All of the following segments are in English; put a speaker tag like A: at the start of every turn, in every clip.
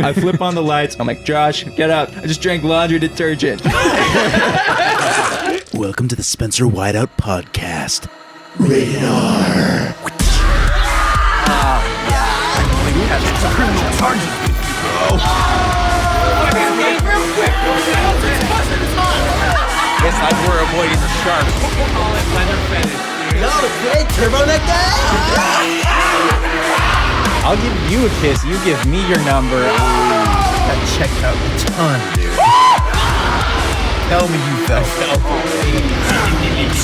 A: I flip on the lights. I'm like, Josh, get up. I just drank laundry detergent.
B: Welcome to the Spencer Whiteout podcast. Rated R.
C: Criminal charges with you, bro. Guess like we're avoiding the sharks. Call it leather fetish, dude.
B: No, great turbo neck guy.
D: I'll give you a kiss. You give me your number.
B: That checked out a ton, dude. Tell me you felt.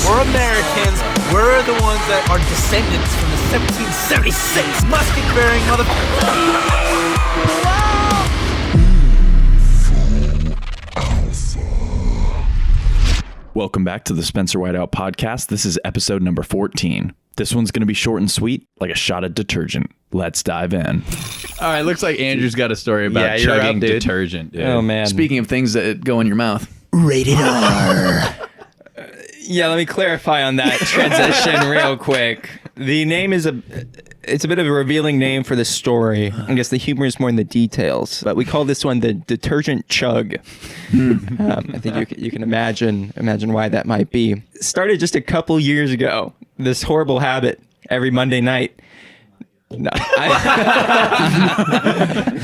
C: We're Americans. We're the ones that are descendants from the 1776 musket-bearing motherfuckers.
E: Welcome back to the Spencer Whiteout podcast. This is episode number 14. This one's going to be short and sweet, like a shot of detergent. Let's dive in.
F: All right, looks like Andrew's got a story about chugging detergent. Dude.
D: Oh, man.
F: Speaking of things that go in your mouth.
B: Rated R.
A: Yeah, let me clarify on that transition real quick. The name is it's a bit of a revealing name for the story. I guess the humor is more in the details, but we call this one the Detergent Chug. I think you can imagine why that might be. It started just a couple years ago. This horrible habit every Monday night. No,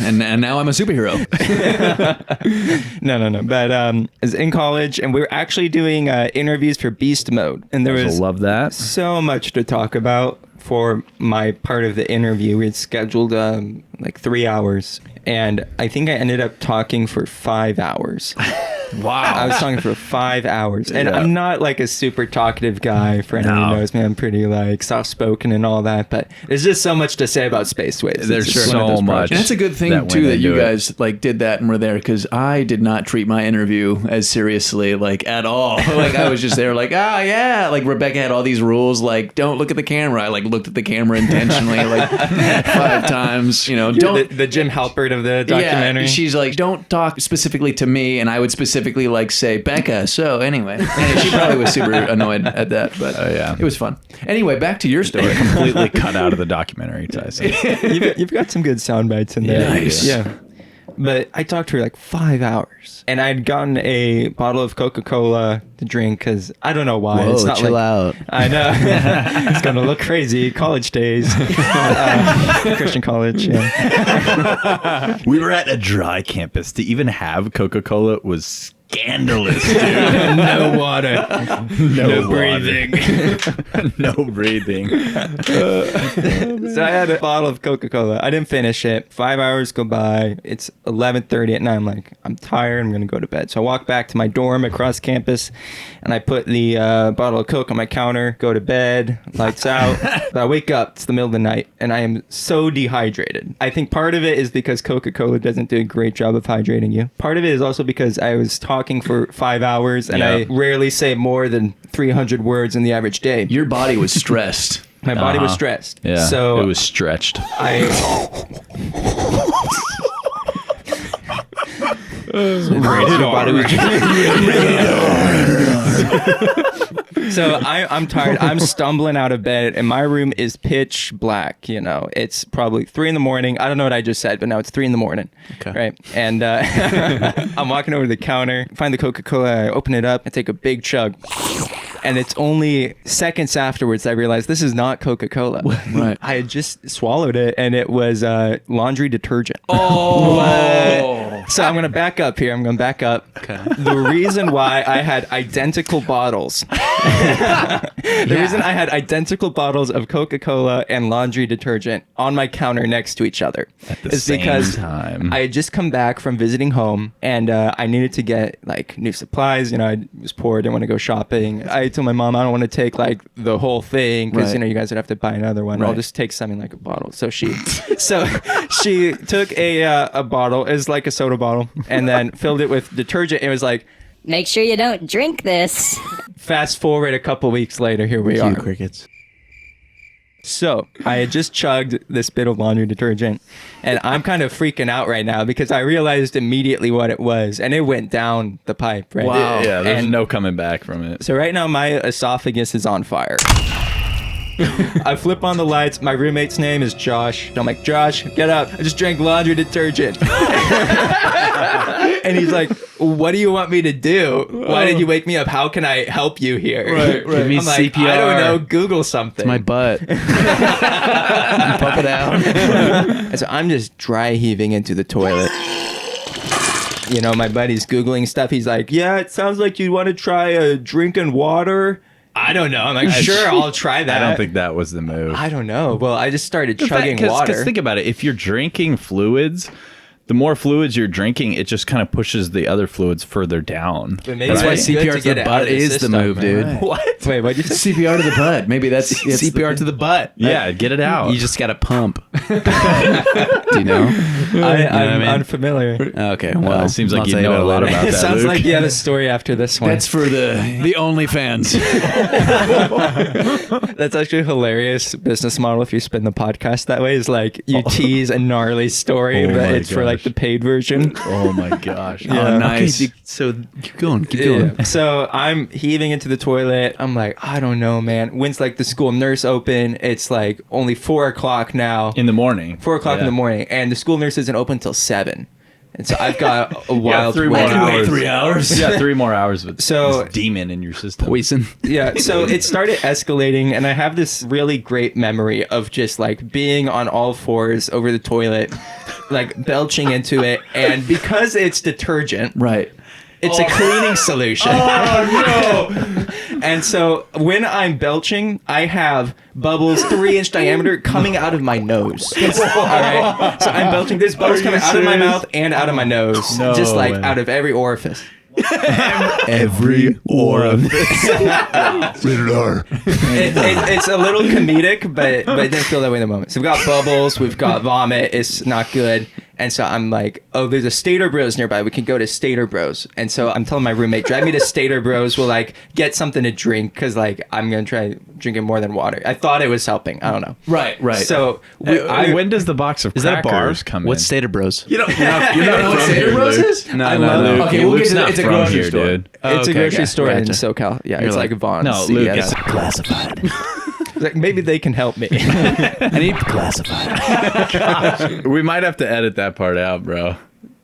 F: and now I'm a superhero.
A: No. But I was in college, and we were actually doing interviews for Beast Mode, and there was
E: Love that.
A: so much to talk about for my part of the interview. We had scheduled like 3 hours, and I think I ended up talking for 5 hours.
F: Wow.
A: I was talking for 5 hours, and I'm not like a super talkative guy. For anyone who knows me, I'm pretty like soft-spoken and all that, but there's just so much to say about space waves.
E: There's
A: It's just
E: so
A: one of those
E: much.
A: projects.
F: And that's a good thing, too, that you guys like did that and were there, because I did not treat my interview as seriously, like, at all. Like, I was just there like, yeah. Like, Rebecca had all these rules, like, don't look at the camera. I, like, looked at the camera intentionally, like, 5 times, you know.
A: You're the Jim Halpert of the documentary.
F: Yeah, she's like, don't talk specifically to me, and I would specifically, like, say, Becca, so anyway. And she probably was super annoyed at that, but it was fun. Anyway, back to your story.
E: Completely cut out of the documentary, Tyson.
A: You've got some good sound bites in there.
F: Nice.
A: Yeah. But I talked to her like 5 hours, and I'd gotten a bottle of Coca-Cola to drink because I don't know why.
B: Whoa,
A: it's not
B: chill
A: like,
B: out.
A: I know. It's going to look crazy. College days. Christian college. Yeah.
E: We were at a dry campus. To even have Coca-Cola was scandalous, dude.
A: No water.
E: No
A: breathing.
E: No breathing.
A: So I had a bottle of Coca-Cola. I didn't finish it. 5 hours go by. It's 11:30 at night. I'm like, I'm tired. I'm going to go to bed. So I walk back to my dorm across campus, and I put the bottle of Coke on my counter, go to bed, lights out. But I wake up. It's the middle of the night, and I am so dehydrated. I think part of it is because Coca-Cola doesn't do a great job of hydrating you. Part of it is also because I was talking for 5 hours, and I rarely say more than 300 words in the average day.
F: Your body was stressed.
A: My body was stressed.
E: Yeah,
A: so
E: it was stretched. So I'm tired. I'm stumbling out of bed, and my room is pitch black. You know, it's probably 3 a.m. I don't know what I just said, but now it's 3 a.m. Okay. Right. And I'm walking over to the counter, find the Coca-Cola, I open it up, and take a big chug. And it's only seconds afterwards I realized this is not Coca-Cola.
F: Right.
A: I had just swallowed it, and it was laundry detergent.
F: Oh.
A: So I'm going to back up here. Okay. The reason why I had identical bottles, reason I had identical bottles of Coca-Cola and laundry detergent on my counter next to each other
E: At the
A: is
E: same
A: because
E: time.
A: I had just come back from visiting home, and I needed to get like new supplies. You know, I was poor, didn't want to go shopping. I told my mom I don't want to take like the whole thing because
F: Right.
A: you know you guys would have to buy another one.
F: Right.
A: I'll just take something like a bottle. So she took a bottle, is like a soda bottle, and then filled it with detergent. It was like,
G: Make sure you don't drink this.
A: fast forward a couple weeks later, here we are.
B: Crickets.
A: So I had just chugged this bit of laundry detergent, and I'm kind of freaking out right now because I realized immediately what it was, and it went down the pipe. Right?
F: Wow.
E: Yeah, there's
A: And
E: no coming back from it.
A: so right now my esophagus is on fire. I flip on the lights. My roommate's name is Josh. I'm like, Josh, get up. I just drank laundry detergent. And he's like, what do you want me to do? Why did you wake me up? How can I help you here?
F: Right.
B: Give me
A: I'm like,
B: CPR.
A: I don't know. Google something.
B: My butt. Pump it out.
A: And so I'm just dry heaving into the toilet. You know, my buddy's Googling stuff. He's like, yeah, it sounds like you want to try drinking water. I don't know. I'm like, sure, I'll try that.
E: I don't think that was the move.
A: I don't know. Well, I just started chugging water.
E: Because think about it. If you're drinking fluids, the more fluids you're drinking, it just kind of pushes the other fluids further down.
B: That's why CPR to the butt is the move, dude.
A: What? Wait, what'd you say?
F: CPR to the butt. Maybe that's
B: CPR to the butt.
E: Yeah, get it out.
B: You just got to pump. Do you know?
A: I'm unfamiliar.
B: Okay, well,
E: It seems like
B: I'll
E: you
B: tell
E: know a lot
B: later.
E: about
A: It
E: that,
A: sounds
E: Luke.
A: like you have a story after this one.
F: That's for the OnlyFans.
A: That's actually a hilarious business model if you spin the podcast that way. Is like you tease a gnarly story,
E: Oh
A: but
E: my
A: it's for like
E: gosh.
A: the paid version.
E: Oh my gosh.
A: Yeah.
F: Oh, nice.
B: Okay, so keep going. Keep going.
A: Yeah. So I'm heaving into the toilet. I'm like, I don't know, man. When's like the school nurse open? It's like only 4 o'clock now.
E: In the morning.
A: 4 o'clock in the morning, and the school nurse isn't open until 7. And so I've got a wild
E: 3 more
A: wait.
E: hours.
F: 3 hours.
E: Yeah, 3 more hours with
A: So-
E: this demon in your system.
B: Poison.
A: Yeah, so it started escalating, and I have this really great memory of just like being on all fours over the toilet, like belching into it, and because it's detergent,
F: Right.
A: it's a cleaning solution. Oh no! And so when I'm belching, I have bubbles 3-inch diameter coming out of my nose. All right, so I'm belching. There's bubbles coming out of my mouth and out of my nose,
E: No
A: just like
E: way.
A: out of every orifice.
B: Every orifice.
A: It's a little comedic, but it didn't feel that way in the moment. So we've got bubbles, we've got vomit. It's not good. And so I'm like, oh, there's a Stater Bros nearby. We can go to Stater Bros. And so I'm telling my roommate, drive me to Stater Bros. We'll like get something to drink because like I'm gonna try drinking more than water. I thought it was helping. I don't know.
F: Right.
A: So
E: when does the box of
B: Is that a bar?
E: crackers come
B: What's
E: in?
B: Stater Bros?
F: You know what Stater Bros is?
E: No,
A: I
E: no,
A: love
E: Luke.
A: it.
F: Okay, we'll
E: Luke's
F: get to
E: not
F: it's a
E: from
F: grocery
E: here,
F: store.
E: dude.
A: it's a grocery store in
B: gotcha.
A: SoCal. Yeah,
B: You're
A: it's
B: like,
A: like Vaughn's.
E: No, Luke,
A: Yeah.
E: it's
B: Classified.
A: Like, maybe they can help me.
B: I need classified.
E: We might have to edit that part out, bro.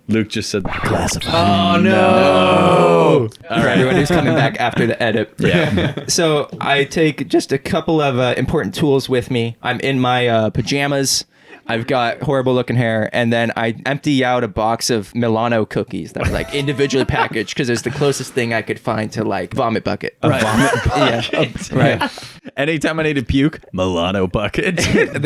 E: Luke just said
B: Classified.
F: Oh no!
A: For everyone who's coming back after the edit.
E: Yeah.
A: So I take just a couple of important tools with me. I'm in my pajamas. I've got horrible looking hair, and then I empty out a box of Milano cookies that are like individually packaged because it's the closest thing I could find to like vomit bucket.
F: Right.
A: Yeah, right.
E: Anytime I need to puke, Milano bucket.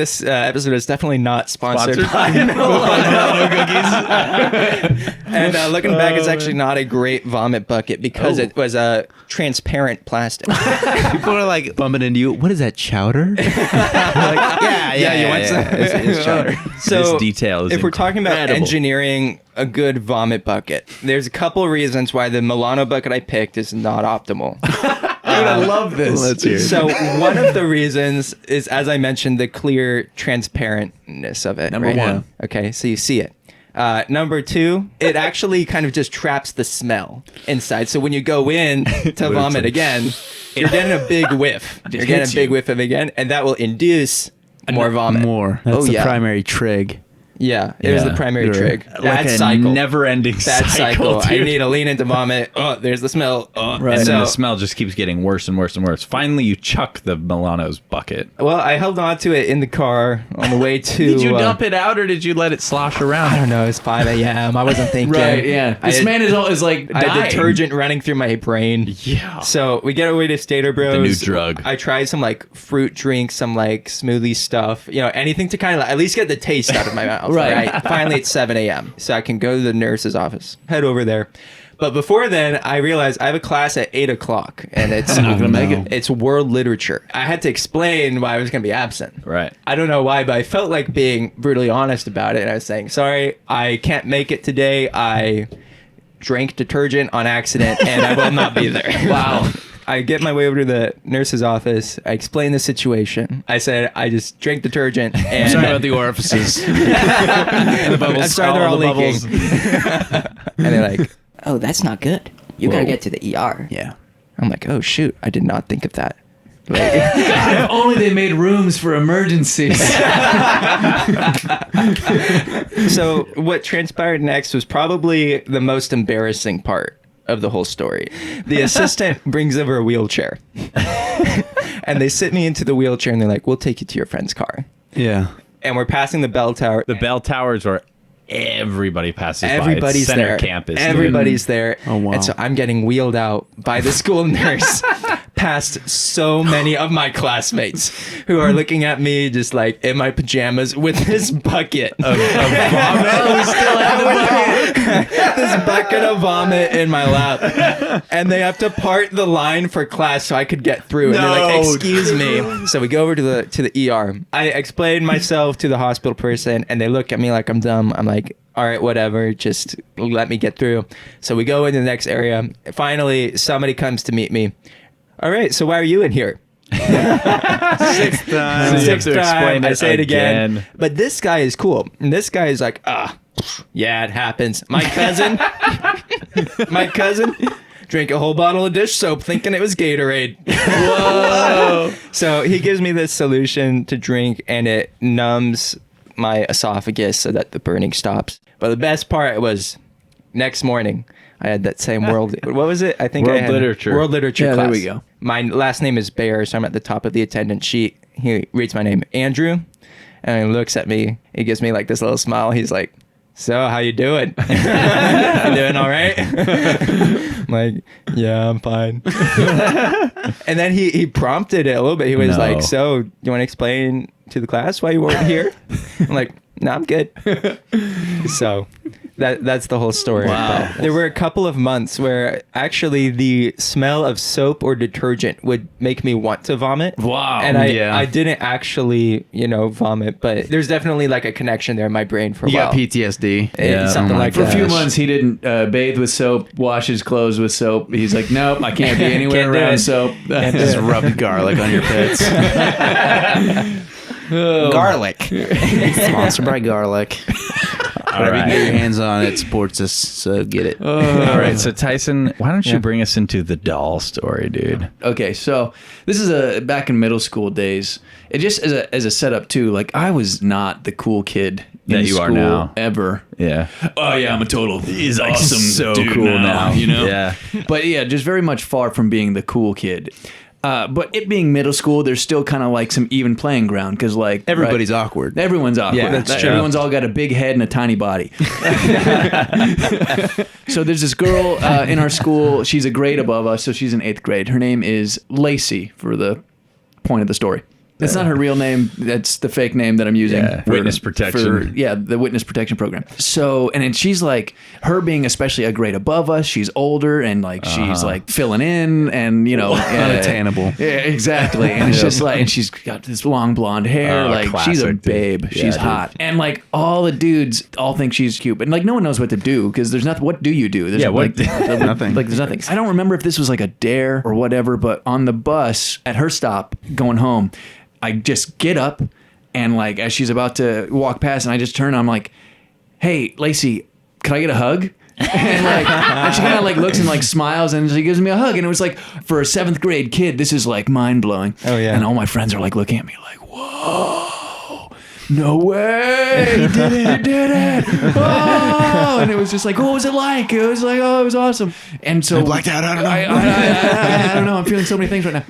A: This episode is definitely not sponsored
E: Sponsored
A: by
E: Milano cookies.
A: And looking back, it's actually not a great vomit bucket because it was a transparent plastic.
B: People are like bumping into you. What is that, chowder?
A: Yeah, you want some?
B: It's chowder.
A: So
E: This detail is
A: if we're talking about
E: incredible.
A: engineering a good vomit bucket, there's a couple reasons why the Milano bucket I picked is not optimal.
F: Dude, I love this.
B: Let's hear it.
A: So one of the reasons is, as I mentioned, the clear transparentness of it.
F: Number
A: right?
F: one.
A: Okay, so you see it. Number 2, it actually kind of just traps the smell inside. So when you go in to vomit again, you're getting a big whiff. You're getting a big whiff of it again, and that will induce more vomit.
B: More. That's
A: Oh,
B: the
A: yeah.
B: primary trig.
A: Yeah, it was the primary
B: You're
A: trig.
E: like
A: Bad
E: a
A: cycle.
E: never-ending
A: Bad cycle. I
E: dude.
A: need to lean into vomit. Oh, there's the smell. Oh.
F: Right.
E: And
A: So,
E: then the smell just keeps getting worse and worse and worse. Finally, you chuck the Milano's bucket.
A: well, I held on to it in the car on the way to.
E: Did you dump it out or did you let it slosh around?
A: I don't know. It's 5 a.m. I wasn't thinking.
F: Right, yeah.
A: I
F: This
A: had-
F: man is like
A: I had
F: dying.
A: detergent running through my brain.
E: Yeah.
A: So we get away to Stater Bros.
E: The new drug.
A: I tried some like fruit drinks, some like smoothie stuff. You know, anything to kind of at least get the taste out of my mouth.
F: Right.
A: Finally, it's 7 a.m. So I can go to the nurse's office. Head over there. But before then, I realized I have a class at 8 o'clock, and it's
F: not gonna make it.
A: It's world literature. I had to explain why I was going to be absent.
E: Right.
A: I don't know why, but I felt like being brutally honest about it. And I was saying, sorry, I can't make it today. I drank detergent on accident, and I will not be there. Wow. I get my way over to the nurse's office. I explain the situation. I said, I just drank detergent. And
B: Sorry about the orifices.
A: and the bubbles. I'm sorry, they're all
E: the
A: leaking. And they're like,
G: Oh, that's not good. You gotta get to the ER.
B: Yeah.
A: I'm like, oh, shoot. I did not think of that.
F: If only they made rooms for emergencies.
E: So what transpired next was probably the most embarrassing part of the whole story. The assistant brings over a wheelchair and they sit me into the wheelchair and they're like, we'll take you to your friend's car.
F: Yeah.
E: And we're passing the bell tower.
H: The bell towers are everybody passes by.
E: Everybody's
H: It's center
E: there.
H: campus. dude.
E: Everybody's there.
F: Oh, wow.
E: And so I'm getting wheeled out by the school nurse past so many of my classmates who are looking at me just like in my pajamas with this bucket of vomit. We still have the bucket. This bucket of vomit in my lap. And they have to part the line for class so I could get through. And they're like, excuse me. So we go over to the ER. I explain myself to the hospital person and they look at me like I'm dumb. I'm like, all right, whatever, just let me get through. So we go into the next area. Finally, somebody comes to meet me. All right, so why are you in here?
H: Sixth time.
E: Sixth time. I say it
H: again.
E: again. But this guy is cool. And this guy is like, yeah, it happens. My cousin drank a whole bottle of dish soap thinking it was Gatorade. Whoa. So he gives me this solution to drink and it numbs my esophagus so that the burning stops. But the best part was next morning I had that same what was it? I think
H: World
E: I had
H: literature.
E: World literature
F: Yeah,
E: class.
F: there we go.
E: My last name is Baer, so I'm at the top of the attendance sheet. He reads my name, Andrew, and he looks at me. He gives me like this little smile. He's like, so how you doing? You doing all right? I'm like, yeah, I'm fine. And then he prompted it a little bit. He was like, so you want to explain to the class why you weren't here? I'm like, no, I'm good. So that's the whole story.
F: Wow.
E: But there were a couple of months where actually the smell of soap or detergent would make me want to vomit.
F: Wow.
E: And I didn't actually, vomit, but there's definitely like a connection there in my brain for a
B: You
E: while.
B: got PTSD.
E: Something like
F: For
E: that.
F: a few months, he didn't bathe with soap, wash his clothes with soap. He's like, nope, I can't be anywhere
E: Can't do
F: around
E: it.
F: soap.
B: Just rub garlic on your pits. Garlic. Sponsored by Garlic. Whatever you can get your hands on, it supports us, so get it.
H: All right, so Tyson, why don't you bring us into the doll story, dude?
F: Okay, so this is back in middle school days. It just as a setup too. Like I was not the cool kid in
H: That you
F: school
H: are now.
F: ever.
H: Yeah.
F: Oh yeah, I'm a total. He's
H: like
F: awesome,
H: so
F: dude
H: cool now.
F: You know.
H: Yeah.
F: But yeah, just very much far from being the cool kid. But it being middle school, there's still kind of like some even playing ground because like
B: Everybody's awkward.
F: Everyone's awkward.
E: Yeah, that's true.
F: Everyone's all got a big head and a tiny body. So there's this girl in our school. She's a grade above us, so she's in 8th grade. Her name is Lacey for the point of the story. That's not her real name. That's the fake name that I'm using.
H: Yeah, witness protection.
F: The witness protection program. So, and then she's like, her being especially a grade above us, she's older and like she's like filling in and,
B: Unattainable.
F: Yeah, exactly. And it's just like, and she's got this long blonde hair.
H: Oh,
F: like she's a
H: classic, dude.
F: babe.
H: Yeah,
F: She's
H: dude.
F: hot. And like all the dudes all think she's cute. But like no one knows what to do because there's nothing. What do you do? There's
B: Nothing.
F: Like there's nothing. I don't remember if this was like a dare or whatever, but on the bus at her stop going home, I just get up and like as she's about to walk past and I just turn and I'm like, hey, Lacey, can I get a hug? And like and she kind of like looks and like smiles and she gives me a hug. And it was like for a 7th grade kid, this is like mind blowing.
E: Oh, yeah.
F: And all my friends are like looking at me like, whoa, no way. You did it. You did it. Oh. And it was just like, what was it like? It was like, oh, it was awesome. And so
B: I blacked out. I don't know.
F: I don't know. I'm feeling so many things right now.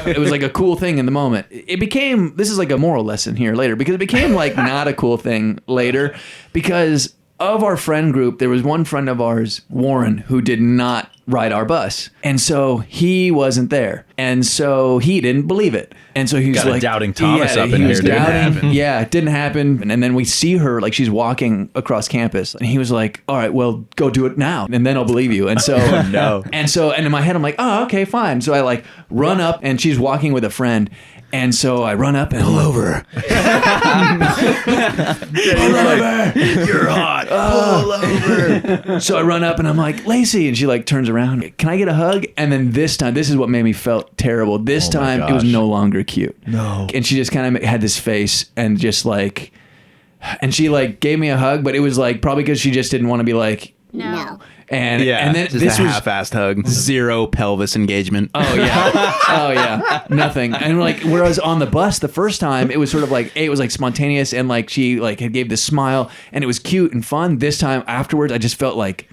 F: It was like a cool thing in the moment. It became, this is like a moral lesson here later, because it became like not a cool thing later because of our friend group, there was one friend of ours, Warren, who did not ride our bus. And so he wasn't there. And so he didn't believe it. And so he was
H: Got a
F: like
H: doubting Thomas up
F: he
H: in
F: was
H: here. Didn't
F: doubting.
H: happen.
F: Yeah, it didn't happen. And then we see her like she's walking across campus. And he was like, all right, well, go do it now. And then I'll believe you. And so
H: no.
F: And in my head, I'm like, oh, okay, fine. So I like run up and she's walking with a friend. And so I run up and pull over. Pull over. You're hot. Pull over. So I run up and I'm like, Lacey. And she like turns around. Can I get a hug? And then this time, this is what made me felt terrible. This time it was
H: gosh.
F: no longer cute. No. And she just kind of had this face and just like, and she like gave me a hug, but it was like probably because she just didn't want to be like,
G: No.
F: And then
B: Just
F: this
B: a
F: was
B: half-assed hug. Zero pelvis engagement.
F: Oh yeah, nothing. And like, whereas on the bus the first time, it was sort of like, it was like spontaneous, and like she like had gave this smile, and it was cute and fun. This time afterwards, I just felt like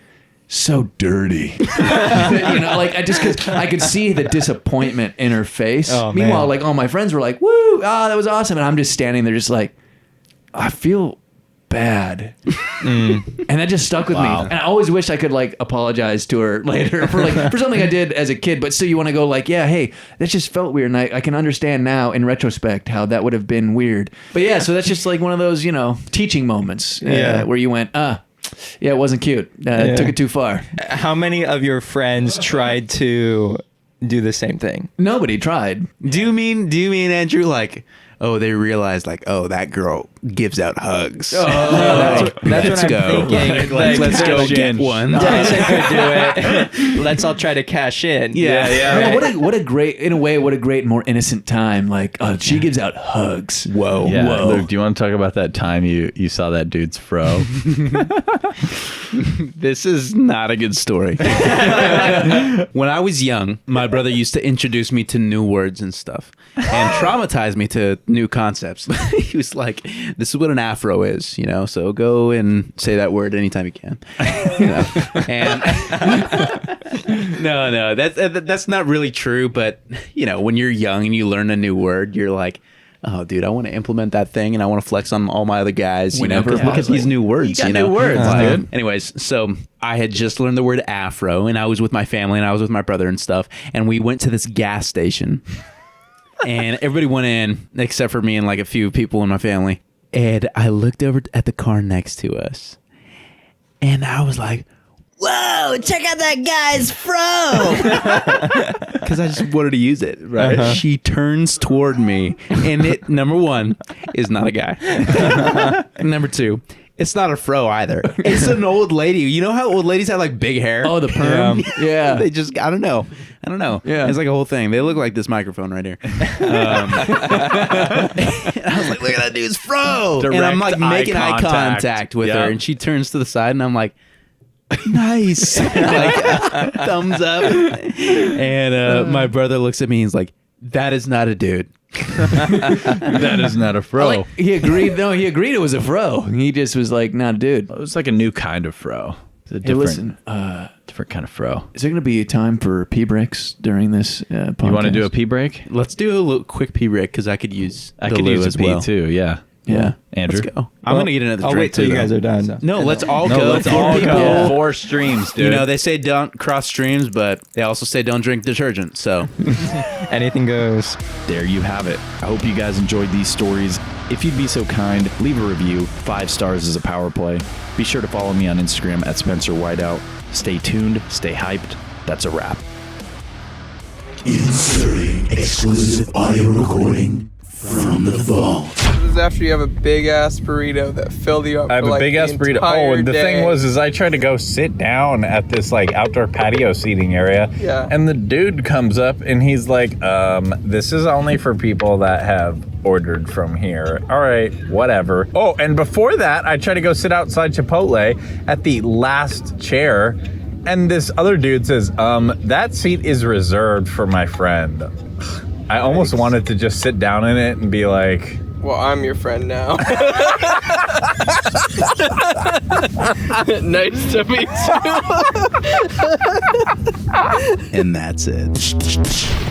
F: so dirty. Like because I could see the disappointment in her face. Meanwhile, like all my friends were like, "Woo, that was awesome," and I'm just standing there, just like, I feel bad. And that just stuck with me. And I always wish I could like apologize to her later for something I did as a kid, but still you want to go like, yeah, hey, that just felt weird, and I can understand now in retrospect how that would have been weird. But yeah, so that's just like one of those, teaching moments where you went, yeah, it wasn't cute. Took it too far.
E: How many of your friends tried to do the same thing?
F: Nobody tried.
B: Do you mean Andrew, like, oh, they realized, like, oh, that girl gives out hugs.
E: That's what I'm thinking.
B: Let's go get one.
E: Tyson could do it. Let's all try to cash in.
F: Yeah. What a great, more innocent time. Like, she gives out hugs.
B: Whoa.
H: Yeah.
B: Whoa.
H: Luke, do you want to talk about that time you saw that dude's fro?
B: This is not a good story. When I was young, my brother used to introduce me to new words and stuff and traumatize me to new concepts. He was like, this is what an afro is, so go and say that word anytime you can. And no, that's not really true. But, when you're young and you learn a new word, you're like, oh, dude, I want to implement that thing and I want to flex on all my other guys. Because look at these new words.
H: You got new words, dude.
B: Anyways, so I had just learned the word afro, and I was with my family and I was with my brother and stuff. And we went to this gas station. And everybody went in except for me and like a few people in my family. And I looked over at the car next to us. And I was like,
G: Whoa, check out that guy's fro.
B: because I just wanted to use it, right? She turns toward me, and it, number one, is not a guy. Number two, it's not a fro either. It's an old lady. You know how old ladies have like big hair?
F: Oh, the perm? Yeah.
B: They just, I don't know.
F: Yeah.
B: It's like a whole thing. They look like this microphone right here. I was like, look at that dude's fro.
H: Direct
B: and I'm like making eye
H: contact.
B: contact with her, and she turns to the side, and I'm like, nice. Like, thumbs up. And my brother looks at me, and he's like, that is not a dude.
H: That is not a fro.
F: He agreed. No, he agreed it was a fro. He just was like, nah, dude.
H: It was like a new kind of fro. It's a
F: Hey,
H: different,
F: listen,
H: different kind of fro.
F: is there going to be a time for pee breaks during this podcast?
H: You want to do a pee break?
B: Let's do a little quick pee break, because I could use
H: I
B: the
H: could
B: loo
H: use
B: as
H: a pee
B: well.
H: too. Yeah.
F: Yeah.
H: Andrew.
B: Let's go. I'm going to get another
E: I'll
B: drink
E: wait till
B: too,
E: you guys
B: though.
E: are done.
B: No, let's all
H: No,
B: go.
H: let's
B: Four
H: all
B: people.
H: go. 4 streams, dude.
B: You know, they say don't cross streams, but they also say don't drink detergent. So
E: Anything goes.
H: There you have it. I hope you guys enjoyed these stories. If you'd be so kind, leave a review. 5 stars is a power play. Be sure to follow me on Instagram at Spencer Whiteout. Stay tuned, stay hyped. That's a wrap.
I: Inserting exclusive audio recording from the vault.
J: This is after you have a big ass burrito that filled you up.
K: I have
J: for
K: a
J: like
K: big
J: the
K: ass burrito.
J: entire
K: Oh, and the
J: day.
K: thing was, I tried to go sit down at this like outdoor patio seating area.
J: Yeah.
K: And the dude comes up and he's like, this is only for people that have ordered from here. All right, whatever. Oh, and before that, I tried to go sit outside Chipotle at the last chair. And this other dude says, that seat is reserved for my friend. I almost wanted to just sit down in it and be like,
J: Well, I'm your friend now. Nice to meet you.
B: and that's it.